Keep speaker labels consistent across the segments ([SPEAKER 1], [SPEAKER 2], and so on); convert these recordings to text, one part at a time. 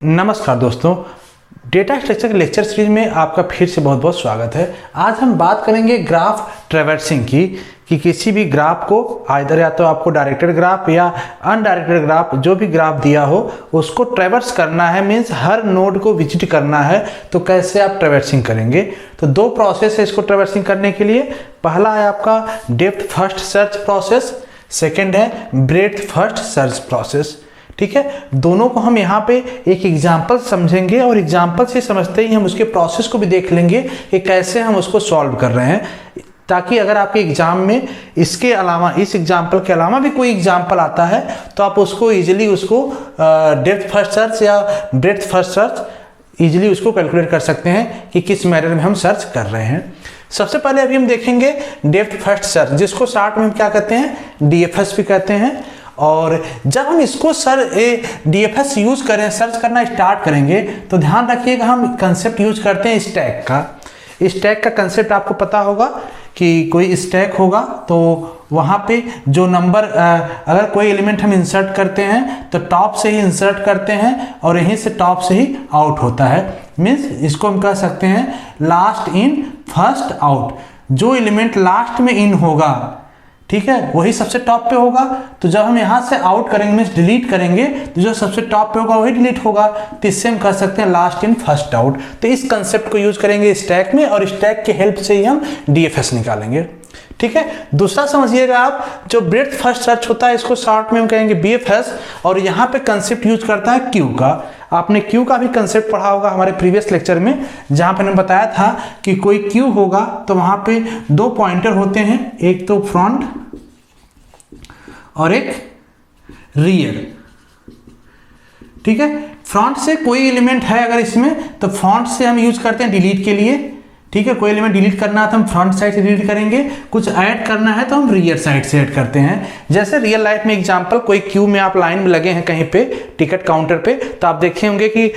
[SPEAKER 1] नमस्कार दोस्तों, data structure के लेक्चर सीरीज में आपका फिर से बहुत बहुत स्वागत है। आज हम बात करेंगे ग्राफ ट्रैवर्सिंग की कि किसी भी ग्राफ को आइदर या तो आपको डायरेक्टेड ग्राफ या अनडायरेक्टेड ग्राफ जो भी ग्राफ दिया हो उसको ट्रैवर्स करना है, मीन्स हर नोड को विजिट करना है। तो कैसे आप ट्रैवर्सिंग करेंगे? तो दो प्रोसेस है इसको ट्रैवर्सिंग करने के लिए। पहला है आपका depth first search process, second है ब्रेड्थ फर्स्ट सर्च प्रोसेस। ठीक है, दोनों को हम यहाँ पे एक एग्जाम्पल समझेंगे और एग्जाम्पल से समझते ही हम उसके प्रोसेस को भी देख लेंगे कि कैसे हम उसको सॉल्व कर रहे हैं, ताकि अगर आपके एग्जाम में इसके अलावा, इस एग्जाम्पल के अलावा भी कोई एग्जाम्पल आता है तो आप उसको इजीली उसको डेप्थ फर्स्ट सर्च या ब्रेड्थ फर्स्ट सर्च इजीली उसको कैलकुलेट कर सकते हैं कि किस मैनर में हम सर्च कर रहे हैं। सबसे पहले अभी हम देखेंगे डेप्थ फर्स्ट सर्च, जिसको शॉर्ट में हम क्या कहते हैं, डीएफएस भी कहते हैं। और जब हम इसको डीएफएस यूज करें, सर्च करना स्टार्ट करेंगे तो ध्यान रखिएगा हम कंसेप्ट यूज करते हैं स्टैक का। स्टैक का कंसेप्ट आपको पता होगा कि कोई स्टैक होगा तो वहाँ पे जो नंबर, अगर कोई एलिमेंट हम इंसर्ट करते हैं तो टॉप से ही इंसर्ट करते हैं और यहीं से टॉप से ही आउट होता है। मीन्स इसको हम कह सकते हैं लास्ट इन फर्स्ट आउट। जो एलिमेंट लास्ट में इन होगा, ठीक है, वही सबसे टॉप पे होगा। तो जब हम यहाँ से आउट करेंगे, मीन्स डिलीट करेंगे, तो जो सबसे टॉप पे होगा वही डिलीट होगा। तो इससे हम कह सकते हैं लास्ट इन फर्स्ट आउट। तो इस कंसेप्ट को यूज करेंगे स्टैक में और स्टैक के हेल्प से ही हम डीएफएस निकालेंगे। ठीक है, दूसरा समझिएगा आप, जो ब्रेड्थ फर्स्ट सर्च होता है इसको शॉर्ट में हम कहेंगे बीएफएस, और यहाँ पे कंसेप्ट यूज करता है क्यू का। आपने क्यू का भी कंसेप्ट पढ़ा होगा हमारे प्रीवियस लेक्चर में, जहाँ पे मैंने बताया था कि कोई क्यू होगा तो वहाँ पे दो पॉइंटर होते हैं, एक तो फ्रंट और एक रियर। ठीक है, फ्रंट से कोई एलिमेंट है अगर इसमें तो फ्रंट से हम यूज करते हैं डिलीट के लिए। ठीक है, कोई एलिमेंट डिलीट करना है तो हम फ्रंट साइड से डिलीट करेंगे, कुछ ऐड करना है तो हम रियर साइड से ऐड करते हैं। जैसे रियल लाइफ में एग्जांपल, कोई क्यू में आप लाइन में लगे हैं कहीं पे टिकट काउंटर पे, तो आप देखे होंगे कि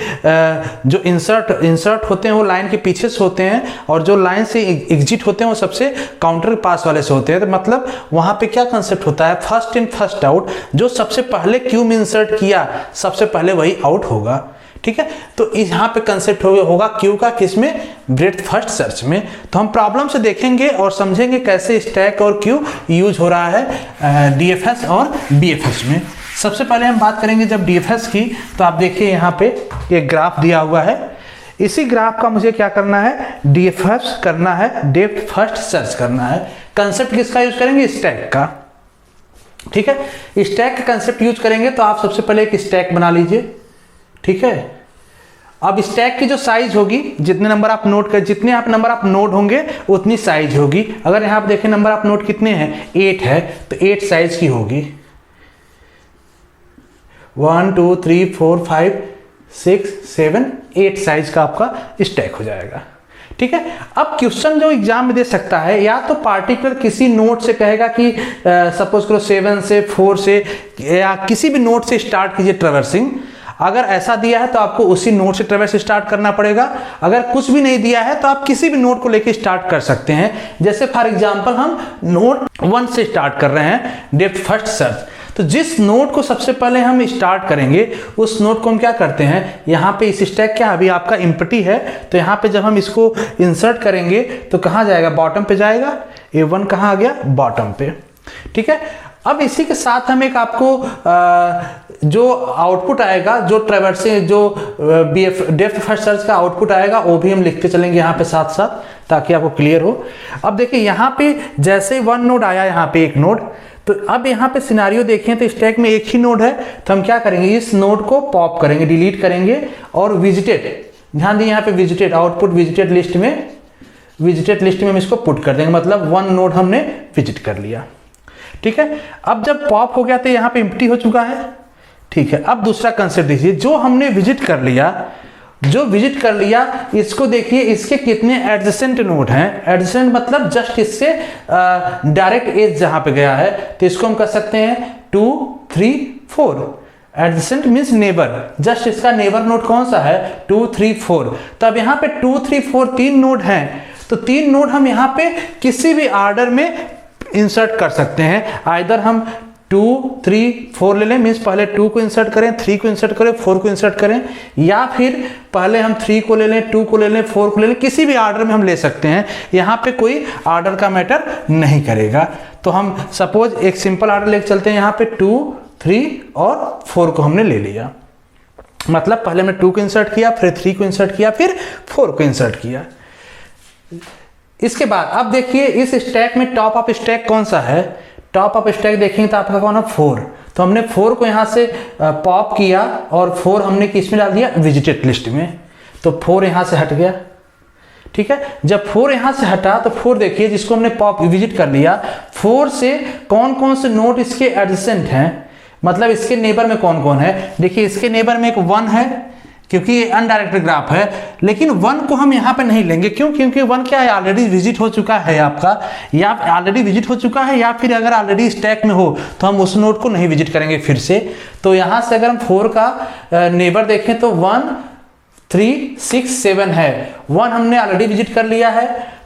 [SPEAKER 1] जो इंसर्ट होते हैं वो लाइन के पीछे से होते हैं और जो लाइन से एग्जिट होते हैं वो सबसे काउंटर के पास वाले से होते हैं। तो मतलब वहाँ पे क्या कंसेप्ट होता है, फर्स्ट इन फर्स्ट आउट। जो सबसे पहले क्यू में इंसर्ट किया सबसे पहले वही आउट होगा। ठीक है, तो यहाँ पे कंसेप्ट होगा क्यू का, किसमें, ब्रेड्थ फर्स्ट सर्च में। तो हम प्रॉब्लम से देखेंगे और समझेंगे कैसे स्टैक और क्यू यूज हो रहा है डीएफएस और बीएफएस में। सबसे पहले हम बात करेंगे जब डीएफएस की, तो आप देखिए यहाँ पे एक ग्राफ दिया हुआ है। इसी ग्राफ का मुझे क्या करना है, डीएफएस करना है, डेप्थ फर्स्ट सर्च करना है। कंसेप्ट किसका यूज करेंगे, स्टैक का। ठीक है, स्टैक का कंसेप्ट यूज करेंगे तो आप सबसे पहले एक स्टैक बना लीजिए। ठीक है, अब स्टैक की जो साइज होगी, जितने नंबर आप नोट होंगे उतनी साइज होगी। अगर यहाँ पे देखें नंबर आप नोट कितने हैं, 8 है, तो 8 साइज की होगी। 1 2 3 4 5 6 7 8 साइज का आपका स्टैक हो जाएगा। ठीक है, अब क्वेश्चन जो एग्जाम में दे सकता है, या तो पार्टिकुलर किसी नोट से कहेगा कि सपोज करो 7 से 4 से या किसी भी नोट से स्टार्ट कीजिए ट्रैवर्सिंग। अगर ऐसा दिया है तो आपको उसी नोट से ट्रैवर्स स्टार्ट करना पड़ेगा। अगर कुछ भी नहीं दिया है तो आप किसी भी नोट को लेके स्टार्ट कर सकते हैं। जैसे फॉर एग्जांपल हम नोट 1 से स्टार्ट कर रहे हैं डेप्थ फर्स्ट सर्च, तो जिस नोट को सबसे पहले हम स्टार्ट करेंगे उस नोट को हम क्या करते हैं, यहाँ पे इस स्टैक क्या अभी आपका एम्प्टी है, तो यहाँ पे जब हम इसको इंसर्ट करेंगे तो कहाँ जाएगा, बॉटम पे जाएगा। A1 कहाँ आ गया, बॉटम पे। ठीक है, अब इसी के साथ हम एक आपको जो आउटपुट आएगा, जो ट्रैवर्सिंग, जो डेप्थ फर्स्ट सर्च का आउटपुट आएगा वो भी हम लिखते चलेंगे यहाँ पे साथ साथ, ताकि आपको क्लियर हो। अब देखिए यहाँ पे जैसे 1 नोड आया, यहाँ पे एक नोड, तो अब यहाँ पे सिनारियो देखें तो स्टैक में एक ही नोड है, तो हम क्या करेंगे, इस नोड को पॉप करेंगे, डिलीट करेंगे और विजिटेड, ध्यान दिए यहाँ पे विजिटेड, आउटपुट विजिटेड लिस्ट में हम इसको पुट कर देंगे, मतलब 1 नोड हमने विजिट कर लिया। ठीक है, अब जब पॉप हो गया तो यहाँ पे एम्प्टी हो चुका है। ठीक है, अब दूसरा कंसेप्ट देखिए, जो हमने विजिट कर लिया, इसको देखिए, इसके कितने एडजेसेंट नोड हैं। एडजेसेंट मतलब जस्ट इससे डायरेक्ट एज जहां पे गया है, तो इसको हम कह सकते हैं 2 3 4। एडजेसेंट मीन्स नेबर, जस्ट इसका नेबर नोड कौन सा है, 2 3 4। तो अब यहाँ पे 2 3 4 3 नोड हैं, तो 3 नोड हम यहाँ पे किसी भी ऑर्डर में इंसर्ट कर सकते हैं। आइदर हम 2 3 4 ले लें, मीन्स पहले 2 को इंसर्ट करें, 3 को इंसर्ट करें, 4 को इंसर्ट करें, या फिर पहले हम 3 को ले लें, 2 को ले लें, 4 को ले लें, किसी भी ऑर्डर में हम ले सकते हैं। यहाँ पे कोई ऑर्डर का मैटर नहीं करेगा। तो हम सपोज एक सिंपल ऑर्डर लेके चलते हैं, यहाँ पे 2 3 और 4 को हमने ले लिया, मतलब पहले हमने 2 को इंसर्ट किया, फिर 3 को इंसर्ट किया, फिर 4 को इंसर्ट किया। इसके बाद अब देखिए इस स्टैक में टॉप ऑफ स्टैक कौन सा है, टॉप ऑफ स्टैक देखेंगे तो आपका कौन है 4। तो हमने 4 को यहाँ से पॉप किया और 4 हमने किस में डाल दिया, विजिटेड लिस्ट में। तो 4 यहाँ से हट गया, ठीक है। जब 4 यहाँ से हटा तो 4 देखिए जिसको हमने पॉप विजिट कर लिया, 4 से कौन कौन से नोड इसके एडजेसेंट हैं, मतलब इसके नेबर में कौन कौन है। देखिए इसके नेबर में एक 1 है, क्योंकि ये अनडायरेक्टेड ग्राफ है, लेकिन 1 को हम यहाँ पे नहीं लेंगे। क्यों? क्योंकि 1 क्या है, ऑलरेडी विजिट हो चुका है आपका, या ऑलरेडी विजिट हो चुका है, या फिर अगर ऑलरेडी स्टैक में हो तो हम उस नोड को नहीं विजिट करेंगे फिर से। तो यहाँ से अगर हम 4 का नेबर देखें तो 1 3 6 7 है। 1 हमने ऑलरेडी विजिट कर लिया है,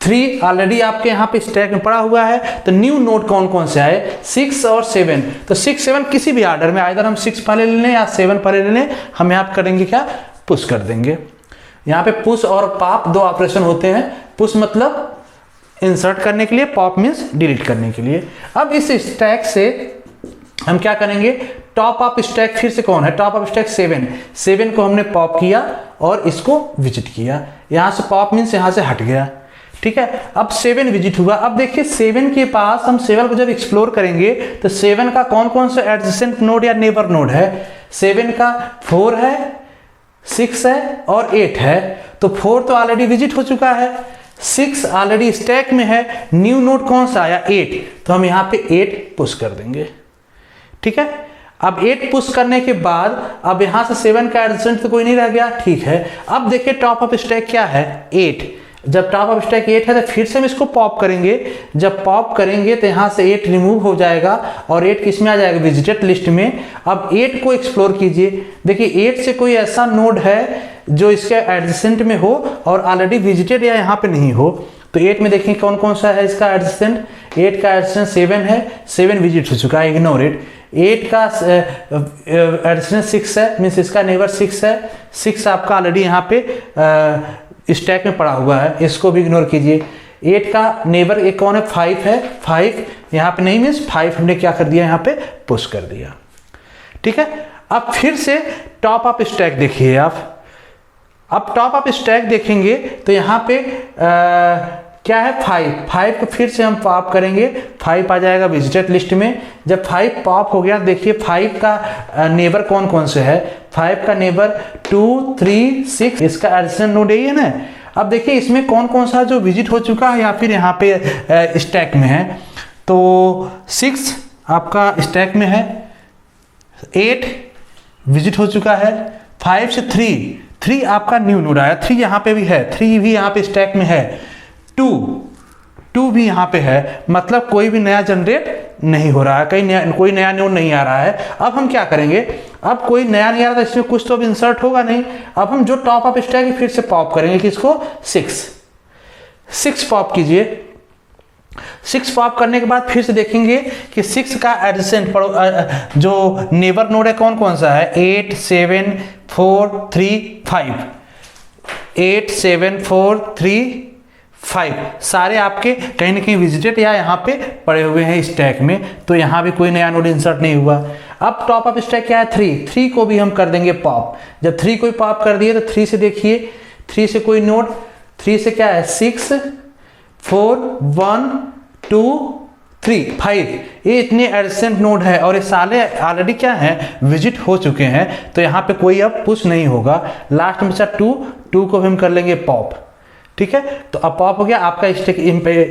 [SPEAKER 1] 3 ऑलरेडी आपके यहाँ पे स्टैक में पड़ा हुआ है। तो न्यू नोड कौन कौन से आए, 6 और 7। तो 6 7 किसी भी ऑर्डर में, आइदर हम 6 पहले ले लें या 7 पहले ले लें, हम यहाँ करेंगे क्या, पुश कर देंगे। यहाँ पे पुश और पॉप 2 ऑपरेशन होते हैं। पुश मतलब इंसर्ट करने के लिए, पॉप मीन्स डिलीट करने के लिए। अब इस स्टैक से हम क्या करेंगे, टॉप ऑफ स्टैक फिर से कौन है, टॉप ऑफ स्टैक 7 को हमने पॉप किया और इसको विजिट किया। यहाँ से पॉप मीन्स यहाँ से हट गया, ठीक है। अब 7 विजिट हुआ। अब देखिए 7 के पास हम 7 को जब एक्सप्लोर करेंगे तो 7 का कौन कौन सा एडजेसेंट नोड या नेबर नोड है। 7 का 4 है, 6 है और 8 है। तो 4 तो ऑलरेडी विजिट हो चुका है, 6 ऑलरेडी स्टैक में है, न्यू नोड कौन सा आया 8। तो हम यहाँ पे 8 पुश कर देंगे, ठीक है। अब 8 पुश करने के बाद अब यहाँ से 7 का एडजेसेंट तो कोई नहीं रह गया, ठीक है। अब देखिए टॉप ऑफ स्टैक क्या है, 8। जब टॉप ऑफ स्टैक 8 है तो फिर से हम इसको पॉप करेंगे। जब पॉप करेंगे तो यहाँ से 8 रिमूव हो जाएगा और 8 किस में आ जाएगा, विजिटेड लिस्ट में। अब 8 को एक्सप्लोर कीजिए। देखिए 8 से कोई ऐसा नोड है जो इसके एडजेसेंट में हो और ऑलरेडी विजिटेड या यहाँ पे नहीं हो। तो 8 में देखिए कौन कौन सा है इसका एडजेसेंट। 8 का एडजेसेंट 7 है, 7 विजिट हो चुका है, इग्नोर इट। 8 का एडजेसेंट 6 है, मीन्स इसका नेबर 6 है। 6 आपका ऑलरेडी यहाँ पे स्टैक में पड़ा हुआ है, इसको भी इग्नोर कीजिए। 8 का नेबर एक कौन है, 5 है। 5 यहाँ पे नहीं, मीन्स 5 हमने क्या कर दिया, यहाँ पे पुश कर दिया, ठीक है। अब फिर से टॉप ऑफ स्टैक देखिए आप। अब टॉप ऑफ स्टैक देखेंगे तो यहाँ पे क्या है, 5 को फिर से हम पॉप करेंगे, 5 आ जाएगा विजिटेड लिस्ट में। जब 5 पॉप हो गया, देखिए 5 का नेबर कौन कौन से है। 5 का नेबर 2 3 6, इसका एडजेसेंट नोड यही है ना। अब देखिए इसमें कौन कौन सा जो विजिट हो चुका है या फिर यहाँ पे स्टैक में है। तो 6 आपका स्टैक में है, 8 विजिट हो चुका है, 5 से 3 आपका न्यू नोड आया, 3 यहाँ पे भी है, 3 भी यहाँ पे स्टैक में है, 2 भी यहाँ पे है, मतलब कोई भी नया जनरेट नहीं हो रहा है, कोई नया नोड नहीं आ रहा है। अब हम क्या करेंगे, अब कोई नया नहीं आ रहा था, इसमें कुछ तो अब इंसर्ट होगा नहीं। अब हम जो टॉप ऑफ स्टैक है फिर से पॉप करेंगे, किसको, 6 पॉप कीजिए। 6 पॉप करने के बाद फिर से देखेंगे कि 6 का एडजेसेंट जो नेबर नोड है कौन कौन सा है, 8 7 4 3 5, 8 7 4 3 5 सारे आपके कहीं ना कहीं विजिटेड या यहाँ पे पड़े हुए हैं स्टैक में। तो यहाँ भी कोई नया नोड इंसर्ट नहीं हुआ। अब टॉप ऑफ स्टैक क्या है, 3 को भी हम कर देंगे पॉप। जब 3 को पॉप कर दिए तो 3 से देखिए, 3 से कोई नोड, 3 से क्या है, 6 4 1 2 3 5, ये इतने एडजेसेंट नोड है और ये सारे ऑलरेडी क्या है, विजिट हो चुके हैं। तो यहाँ पे कोई अब पुश नहीं होगा। लास्ट में बचा 2 को भी हम कर लेंगे पॉप, ठीक है। तो अब पॉप हो गया, आपका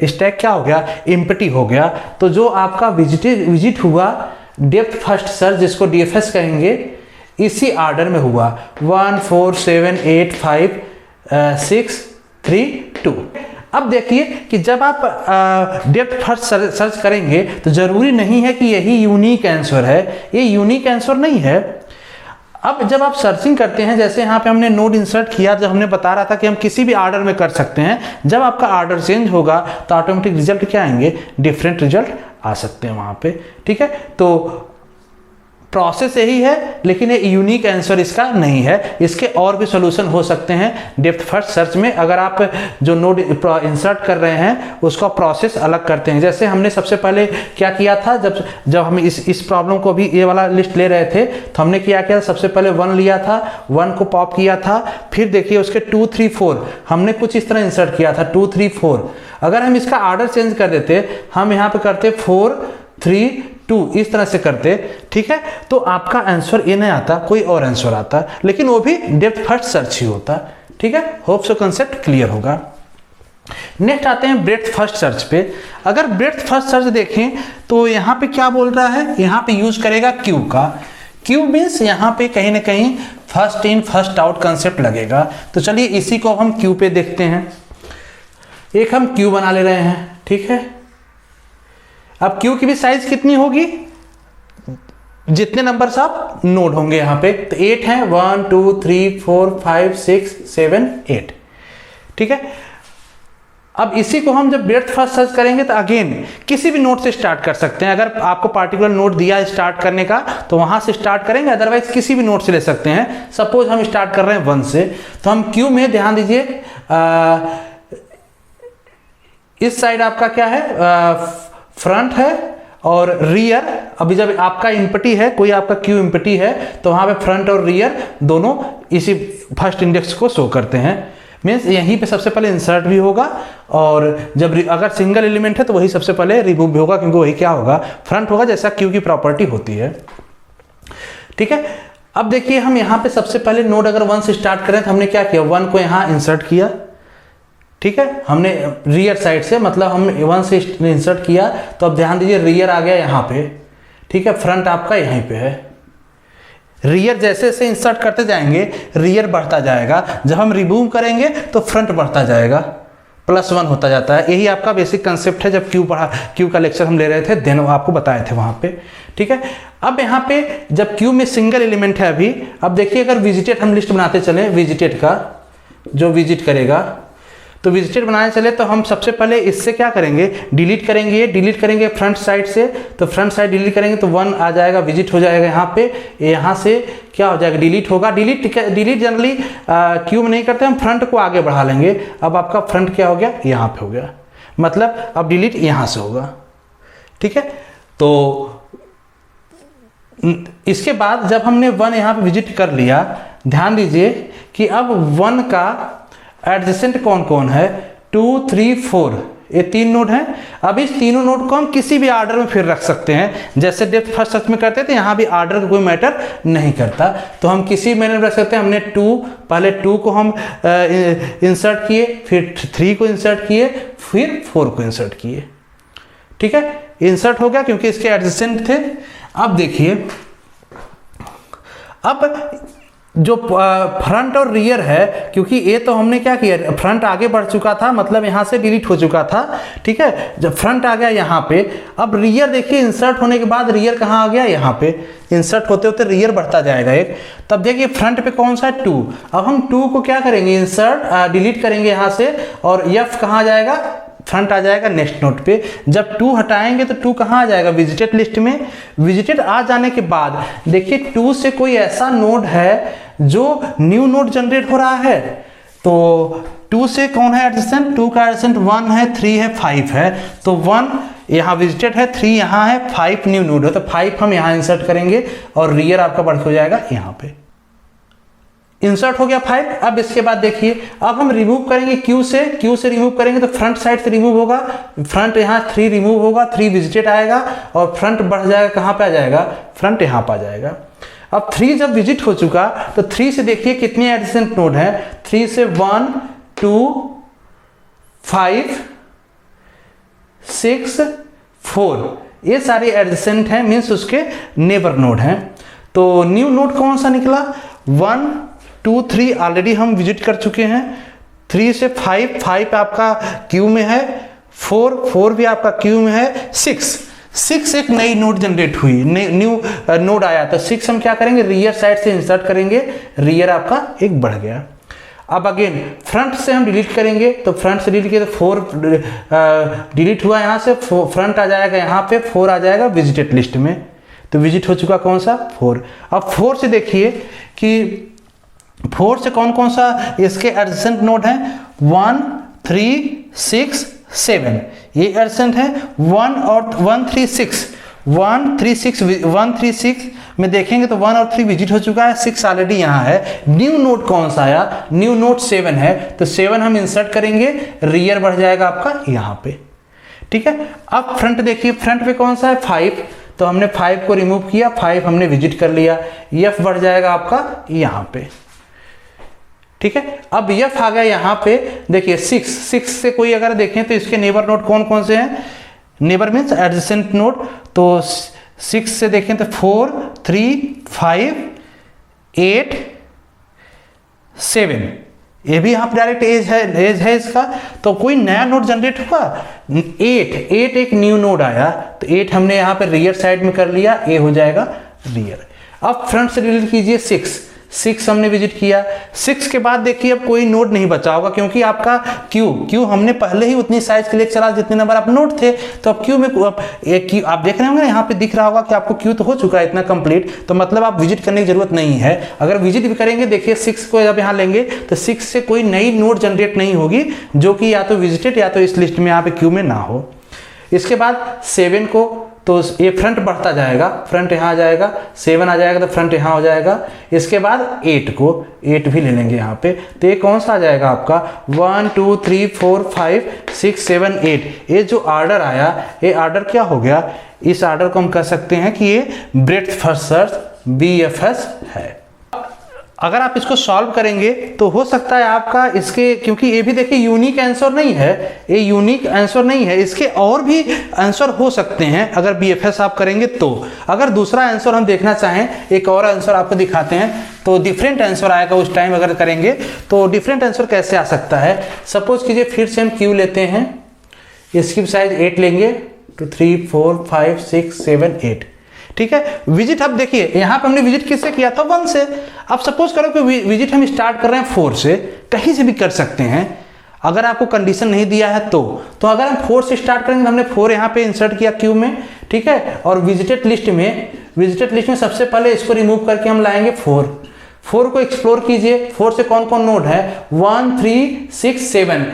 [SPEAKER 1] स्टैक क्या हो गया, एम्प्टी हो गया। तो जो आपका विजिट हुआ डेप्थ फर्स्ट सर्च, जिसको डीएफएस कहेंगे, इसी ऑर्डर में हुआ 1 4 7 8 5 6 3 2। अब देखिए कि जब आप डेप्थ फर्स्ट सर्च करेंगे तो जरूरी नहीं है कि यही यूनिक आंसर है, ये यूनिक आंसर नहीं है। अब जब आप सर्चिंग करते हैं, जैसे यहाँ पे हमने नोड इंसर्ट किया, जब हमने बता रहा था कि हम किसी भी ऑर्डर में कर सकते हैं, जब आपका ऑर्डर चेंज होगा तो ऑटोमेटिक रिजल्ट क्या आएंगे, डिफरेंट रिजल्ट आ सकते हैं वहाँ पे, ठीक है। तो प्रोसेस यही है, लेकिन ये यूनिक आंसर इसका नहीं है, इसके और भी सॉल्यूशन हो सकते हैं डेप्थ फर्स्ट सर्च में। अगर आप जो नोड इंसर्ट कर रहे हैं उसका प्रोसेस अलग करते हैं, जैसे हमने सबसे पहले क्या किया था, जब हम इस प्रॉब्लम को भी ये वाला लिस्ट ले रहे थे तो हमने क्या किया, सबसे पहले 1 लिया था, 1 को पॉप किया था, फिर देखिए उसके 2 3 4 हमने कुछ इस तरह इंसर्ट किया था 2 3 4। अगर हम इसका ऑर्डर चेंज कर देते, हम यहाँ पे करते 4 3 2 इस तरह से करते, ठीक है, तो आपका आंसर ये नहीं आता, कोई और आंसर आता, लेकिन वो भी डेप्थ फर्स्ट सर्च ही होता, ठीक है। होप सो कंसेप्ट क्लियर होगा। नेक्स्ट आते हैं ब्रेड्थ फर्स्ट सर्च पे। अगर ब्रेड्थ फर्स्ट सर्च देखें तो यहाँ पे क्या बोल रहा है, यहाँ पे यूज करेगा क्यू का। क्यू मीन्स यहाँ पे कहीं ना कहीं first in first out concept लगेगा। तो चलिए इसी को हम क्यू पे देखते हैं। एक हम क्यू बना ले रहे हैं, ठीक है। अब क्यू की भी साइज कितनी होगी, जितने नंबर्स आप नोड होंगे यहाँ पे, तो 8 है, 1 2 3 4 5 6 7 8, ठीक है। अब इसी को हम जब ब्रेड्थ फर्स्ट सर्च करेंगे तो अगेन किसी भी नोड से स्टार्ट कर सकते हैं। अगर आपको पार्टिकुलर नोड दिया है स्टार्ट करने का तो वहां से स्टार्ट करेंगे, अदरवाइज किसी भी नोड से ले सकते हैं। सपोज हम स्टार्ट कर रहे हैं 1 से, तो हम क्यू में ध्यान दीजिए इस साइड आपका क्या है, फ्रंट है और रियर। अभी जब आपका इम्पटी है, कोई आपका क्यू इम्पटी है, तो वहां पे फ्रंट और रियर दोनों इसी फर्स्ट इंडेक्स को शो करते हैं। मीन्स यहीं पे सबसे पहले इंसर्ट भी होगा, और जब अगर सिंगल एलिमेंट है तो वही सबसे पहले रिमूव भी होगा, क्योंकि वही क्या होगा, फ्रंट होगा, जैसा क्यू की प्रॉपर्टी होती है, ठीक है। अब देखिए हम यहाँ पे सबसे पहले नोड अगर 1 से स्टार्ट करें तो हमने क्या किया, 1 को यहाँ इंसर्ट किया, ठीक है। हमने रियर साइड से, मतलब हम 1 से इंसर्ट किया, तो अब ध्यान दीजिए रियर आ गया यहाँ पे, ठीक है। फ्रंट आपका यहीं पे है। रियर जैसे जैसे इंसर्ट करते जाएंगे रियर बढ़ता जाएगा, जब हम रिमूव करेंगे तो फ्रंट बढ़ता जाएगा, +1 होता जाता है। यही आपका बेसिक कंसेप्ट है। जब क्यू का लेक्चर हम ले रहे थे देन आपको बताए थे वहाँ पे, ठीक है। अब यहाँ पे जब क्यू में सिंगल एलिमेंट है अभी, अब देखिए अगर विजिटेड हम लिस्ट बनाते चले, विजिटेड का जो विजिट करेगा, तो विजिटेड बनाने चले तो हम सबसे पहले इससे क्या करेंगे, डिलीट करेंगे, डिलीट करेंगे फ्रंट साइड से, तो फ्रंट साइड डिलीट करेंगे तो 1 आ जाएगा, विजिट हो जाएगा यहाँ पे, यहाँ से क्या हो जाएगा, डिलीट होगा। डिलीट जनरली क्यू में नहीं करते, हम फ्रंट को आगे बढ़ा लेंगे। अब आपका फ्रंट क्या हो गया, यहाँ पे हो गया, मतलब अब डिलीट यहाँ से होगा, ठीक है। तो इसके बाद जब हमने 1 यहाँ पे विजिट कर लिया, ध्यान दीजिए कि अब 1 का एडजेसेंट कौन कौन है, 2 3 4, ये 3 नोड हैं। अब इस तीनों नोड को हम किसी भी ऑर्डर में फिर रख सकते हैं, जैसे डेप्थ फर्स्ट सर्च में करते थे, यहाँ भी ऑर्डर का कोई मैटर नहीं करता, तो हम किसी मैनर में रख सकते हैं। हमने पहले 2 को हम इंसर्ट किए, फिर 3 को इंसर्ट किए, फिर 4 को इंसर्ट किए, ठीक है। इंसर्ट हो गया क्योंकि इसके एडजेसेंट थे। अब देखिए, अब जो फ्रंट और रियर है, क्योंकि ये तो हमने क्या किया, फ्रंट आगे बढ़ चुका था, मतलब यहाँ से डिलीट हो चुका था, ठीक है। जब फ्रंट आ गया यहाँ पे, अब रियर देखिए इंसर्ट होने के बाद रियर कहाँ आ गया, यहाँ पे इंसर्ट होते होते रियर बढ़ता जाएगा एक। तब देखिए फ्रंट पे कौन सा है, 2। अब हम 2 को क्या करेंगे, इंसर्ट डिलीट करेंगे यहाँ से, और F कहाँ आ जाएगा, फ्रंट आ जाएगा नेक्स्ट नोड पे। जब 2 हटाएंगे तो 2 कहाँ आ जाएगा, विजिटेड लिस्ट में। विजिटेड आ जाने के बाद देखिए 2 से कोई ऐसा नोड है जो न्यू नोड जनरेट हो रहा है, तो 2 से कौन है एडजेसेंट, 2 का एडजेसेंट 1 है, 3 है, 5 है, तो 1 यहाँ विजिटेड है, 3 यहाँ है, 5 न्यू नोड है, तो 5 हम यहाँ इंसर्ट करेंगे और रियर आपका बढ़ हो जाएगा यहाँ पे, इंसर्ट हो गया 5। अब इसके बाद देखिए, अब हम रिमूव करेंगे क्यू से रिमूव करेंगे तो फ्रंट साइड से रिमूव होगा, फ्रंट यहाँ 3 रिमूव होगा, 3 विजिटेड आएगा और फ्रंट बढ़ जाएगा, कहाँ पे आ जाएगा, फ्रंट यहाँ पे आ जाएगा। अब 3 जब विजिट हो चुका तो 3 से देखिए कितने एडजेसेंट नोड हैं, 3 से 1 2 5 6 4, ये सारे एडजेसेंट हैं, मीन्स उसके नेबर नोड हैं। तो न्यू नोड कौन सा निकला, 1 2 3 ऑलरेडी हम विजिट कर चुके हैं, 3 से 5 आपका क्यू में है, 4 भी आपका क्यू में है, 6 एक नई नोड जनरेट हुई, न्यू नोड आया, तो 6 हम क्या करेंगे, रियर साइड से इंसर्ट करेंगे, रियर आपका एक बढ़ गया। अब अगेन फ्रंट से हम डिलीट करेंगे, तो फ्रंट से डिलीट किया तो 4 डिलीट हुआ यहाँ से, फ्रंट आ जाएगा यहाँ पे, 4 आ जाएगा विजिटेड लिस्ट में, तो विजिट हो चुका कौन सा 4। अब 4 से देखिए कि 4 से कौन कौन सा इसके एडजेसेंट नोड है, 1 3 6 7, ये एडजेसेंट है 1 और 136 में देखेंगे तो 1 और 3 विजिट हो चुका है, 6 ऑलरेडी यहाँ है। न्यू नोड कौन सा आया, न्यू नोड 7 है, तो 7 हम इंसर्ट करेंगे, रियर बढ़ जाएगा आपका यहाँ पे, ठीक है। अब फ्रंट देखिए, फ्रंट पे कौन सा है 5, तो हमने 5 को रिमूव किया, 5 हमने विजिट कर लिया, एफ बढ़ जाएगा आपका यहाँ पे, ठीक है। अब एफ आ गया यहाँ पे, देखिए 6 से कोई अगर देखें तो इसके नेबर नोड कौन कौन से हैं, नेबर मीन्स एडजेसेंट नोड, तो 6 से देखें तो 4 3 5 8 7, ये भी यहाँ डायरेक्ट एज है इसका, तो कोई नया नोड जनरेट हुआ 8 एक न्यू नोड आया, तो 8 हमने यहाँ पे रियर साइड में कर लिया, ए हो जाएगा रियर। अब फ्रंट से डिलीट कीजिए 6 हमने विजिट किया, 6 के बाद देखिए अब कोई नोड नहीं बचा होगा, क्योंकि आपका क्यू हमने पहले ही उतनी साइज के लिए चला जितने नंबर आप नोड थे, तो अब क्यू में क्यू आप देख रहे होंगे यहाँ पे दिख रहा होगा कि आपको क्यू तो हो चुका है इतना कंप्लीट, तो मतलब आप विजिट करने की जरूरत नहीं है। अगर विजिट भी करेंगे, देखिए 6 को जब यहाँ लेंगे तो 6 से कोई नई नोड जनरेट नहीं होगी जो कि या तो विजिटेड या तो इस लिस्ट में यहाँ पे क्यू में ना हो। इसके बाद 7 को, तो ये फ्रंट बढ़ता जाएगा, फ्रंट यहाँ आ जाएगा, 7 आ जाएगा तो फ्रंट यहाँ हो जाएगा। इसके बाद 8 भी ले लेंगे यहाँ पे, तो ये कौन सा आ जाएगा आपका 1 2 3 4 5 6 7 8। ये जो ऑर्डर आया, ये ऑर्डर क्या हो गया, इस ऑर्डर को हम कह सकते हैं कि ये ब्रेड्थ फर्स्ट सर्च BFS है। अगर आप इसको सॉल्व करेंगे तो हो सकता है आपका इसके, क्योंकि ये भी देखिए यूनिक आंसर नहीं है, ये यूनिक आंसर नहीं है, इसके और भी आंसर हो सकते हैं अगर BFS आप करेंगे तो। अगर दूसरा आंसर हम देखना चाहें, एक और आंसर आपको दिखाते हैं, तो डिफरेंट आंसर आएगा उस टाइम अगर करेंगे तो। डिफरेंट आंसर कैसे आ सकता है, सपोज कीजिए फिर से हम क्यू लेते हैं, इसकी साइज 8 लेंगे, 2 3 4 5 6 7 8, ठीक है। विजिट अब देखिए यहाँ पे हमने विजिट किससे किया था 1 से। अब सपोज करो कि विजिट हम स्टार्ट कर रहे हैं 4 से, कहीं से भी कर सकते हैं अगर आपको कंडीशन नहीं दिया है तो अगर हम 4 से स्टार्ट करेंगे तो हमने 4 यहाँ पे इंसर्ट किया क्यू में, ठीक है। और विजिटेड लिस्ट में सबसे पहले इसको रिमूव करके हम लाएंगे 4 को एक्सप्लोर कीजिए, 4 से कौन कौन नोड है 1 3 6 7,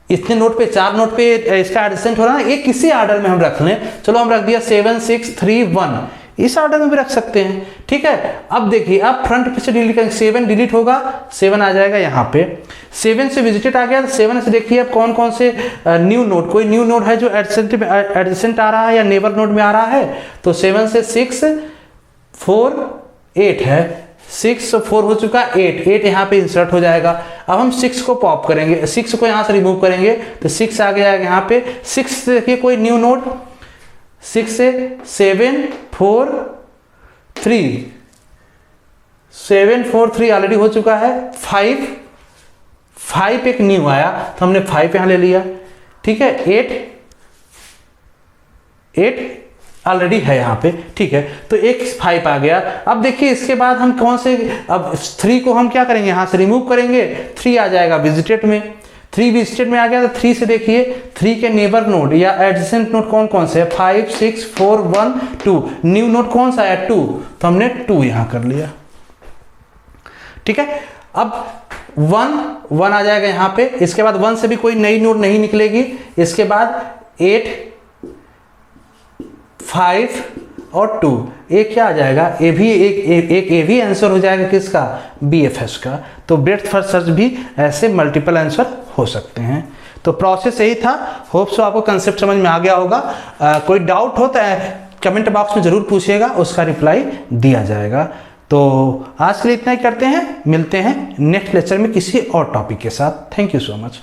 [SPEAKER 1] इतने नोट पे 4 नोट पे इसका एडजेसेंट हो रहा है, ये किसी ऑर्डर में हम रख लें, चलो हम रख दिया 7 6 3 1, इस ऑर्डर में भी रख सकते हैं, ठीक है। अब देखिए अब फ्रंट पे से डिलीट करेंगे, 7 डिलीट होगा, 7 आ जाएगा यहाँ पे, 7 से विजिटेड आ गया, 7 से देखिए अब कौन कौन से न्यू नोड, कोई न्यू नोड है जो एडजेसेंट आ रहा है या नेबर नोड में आ रहा है, तो 7 से 6 4 8 है, 6 4 हो चुका, 8 यहाँ पे इंसर्ट हो जाएगा। अब हम 6 को पॉप करेंगे, 6 को यहाँ से रिमूव करेंगे तो 6 आ गया यहाँ पे, 6 से देखिए कोई न्यू नोड, 6 से 7 4 3 ऑलरेडी हो चुका है, 5 एक न्यू आया तो हमने 5 यहाँ ले लिया, ठीक है। 8 ऑलरेडी है यहाँ पे, ठीक है, तो एक 5 आ गया। अब देखिए इसके बाद हम कौन से, अब 3 को हम क्या करेंगे, यहाँ से रिमूव करेंगे, 3 आ जाएगा विजिटेड में, 3 विजिटेड में आ गया, तो 3 से देखिए 3 के नेबर नोड या एडजेसेंट नोड कौन कौन से है 5 6 4 1 2, न्यू नोड कौन सा है 2, तो हमने 2 यहाँ कर लिया, ठीक है। अब 1 आ जाएगा यहाँ पे, इसके बाद 1 से भी कोई नई नोड नहीं निकलेगी, इसके बाद 8 5 और 2, एक क्या आ जाएगा, ये भी एक भी आंसर हो जाएगा किसका, BFS का। तो ब्रेड्थ फर्स्ट सर्च भी ऐसे मल्टीपल आंसर हो सकते हैं। तो प्रोसेस यही था, होप सो आपको कंसेप्ट समझ में आ गया होगा। कोई डाउट होता है कमेंट बॉक्स में जरूर पूछिएगा, उसका रिप्लाई दिया जाएगा। तो आज के लिए इतना ही करते हैं, मिलते हैं नेक्स्ट लेक्चर में किसी और टॉपिक के साथ। Thank you so much.